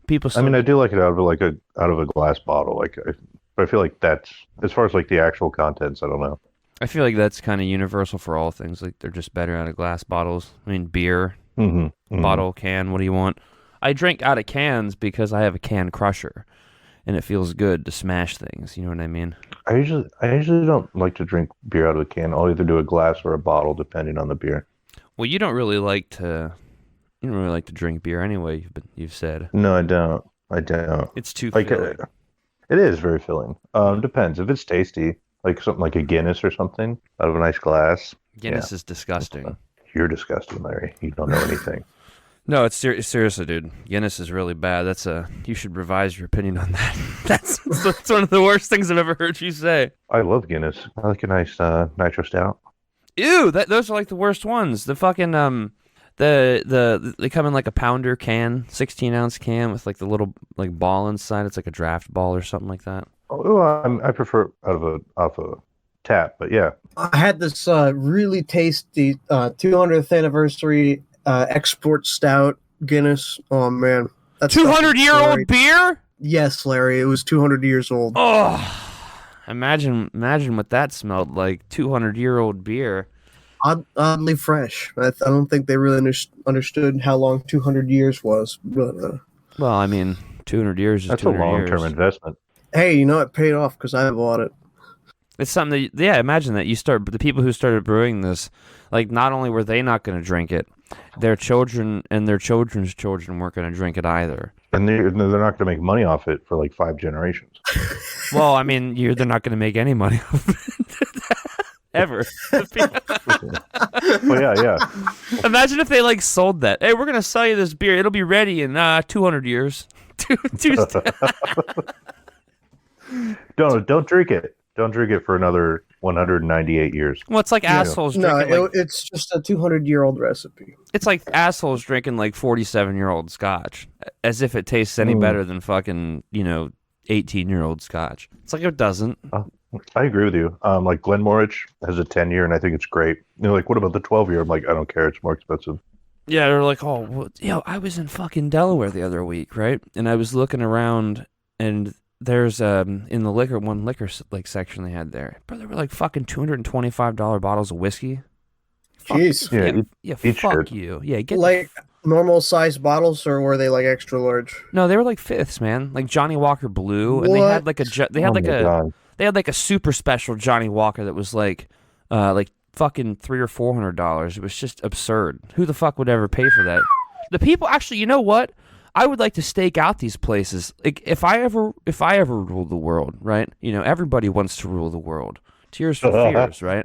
People I still mean, I get. do like it out of a glass bottle. But I feel like that's as far as like the actual contents. I don't know. I feel like that's kind of universal for all things. Like they're just better out of glass bottles. I mean, beer, Hmm. Hmm. bottle, can. What do you want? I drink out of cans because I have a can crusher, and it feels good to smash things. You know what I mean? I usually don't like to drink beer out of a can. I'll either do a glass or a bottle, depending on the beer. Well, you don't really like to. You don't really like to drink beer anyway. You've said No, I don't. I don't. it's too Like filling. it is very filling. Mm. Depends if it's tasty, like something like a Guinness or something out of a nice glass. Yeah, Guinness is that's fine. disgusting. You're disgusting, Larry. You don't know anything. No, seriously, dude. Guinness is really bad. That's a you should revise your opinion on that. That's one of the worst things I've ever heard you say. I love Guinness. I like a nice nitro stout. Ew, those are like the worst ones. The fucking they come in like a pounder can, 16-ounce can with like the little like ball inside. It's like a draft ball or something like that. Oh, I prefer out of a off a tap, but yeah. I had this really tasty 200th anniversary export stout Guinness. Oh man, that Two stuff is hundred year old great. beer. Yes, Larry, it was 200 years old. Oh, imagine what that smelled like. 200-year-old beer. Oddly fresh. I don't think they really understood how long 200 years was. But Well, I mean, 200 years is That's a 200 long-term years. investment. hey, you know it paid off because I bought it. It's something that, yeah, imagine that. The people who started brewing this, like, not only were they not going to drink it, their children and their children's children weren't going to drink it either. And they're not going to make money off it for like 5 generations. Well, I mean, they're not going to make any money off it. Ever. Well, yeah. Imagine if they, like, sold that. Hey, we're going to sell you this beer. It'll be ready in 200 years. Don't drink it. Don't drink it for another 198 years. Well, it's like Yeah. assholes No, drinking, like, it's just a 200-year-old recipe. it's like assholes drinking, like, 47-year-old scotch, as if it tastes any Mm. better than fucking, 18-year-old scotch. It's like it doesn't. I agree with you. Like Glenmorangie has a 10-year, and I think it's great. Like, what about the 12-year? I'm like, I don't care. It's more expensive. Yeah, they're like, oh, well, I was in fucking Delaware the other week, right? And I was looking around, and there's in the liquor like section they had there, bro, there were like fucking $225 bottles of whiskey. Jeez. Yeah, Yeah, eat fuck shit. you. Yeah, Like normal size bottles, or were they like extra large? no, they were like fifths, man, like Johnny Walker Blue, and they had What? like Oh my God. they had like a super special Johnny Walker that was like fucking $300 or $400. It was just absurd. Who the fuck would ever pay for that? The people actually, you know what? I would like to stake out these places. Like if I ever rule the world, right? Everybody wants to rule the world. Tears for Fears, right?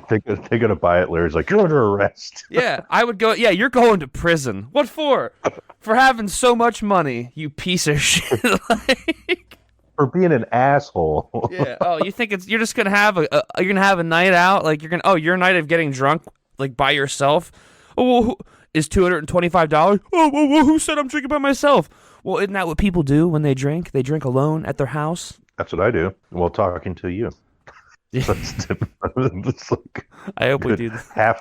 They're gonna buy it. Larry's like, you're under arrest. Yeah, I would go. Yeah, you're going to prison. What for? For having so much money, you piece of shit. Like, For being an asshole. yeah. Oh, you think you're just gonna have you're gonna have a night out? Like your night of getting drunk, like by yourself. Oh, well, is $225? Oh, who said I'm drinking by myself? Well, isn't that what people do when they drink? They drink alone at their house. That's what I do. Well, talking to you. Yeah. That's it's like I hope we do that.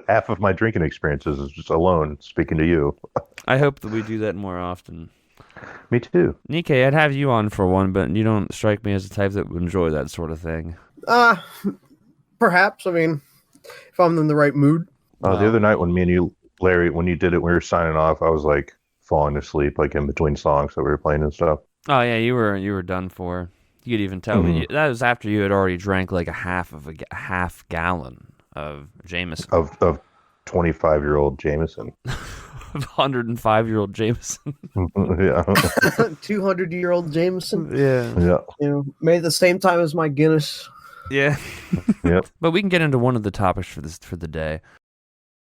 half of my drinking experiences is just alone speaking to you. I hope that we do that more often. Me too. Nikkei, I'd have you on for one, but you don't strike me as the type that would enjoy that sort of thing. Uh, perhaps. I mean, if I'm in the right mood. The other night when me and you, Larry, when you did it, we were signing off. I was like falling asleep, like in between songs that we were playing and stuff. Oh yeah, you were done for. You could even tell me that was after you had already drank like a half gallon of Jameson, Of 25-year-old Jameson. of 105-year-old Jameson. Yeah. 200-year-old Jameson. Yeah, Yeah. Made at the same time as my Guinness. yeah. Yep. But we can get into one of the topics for the day.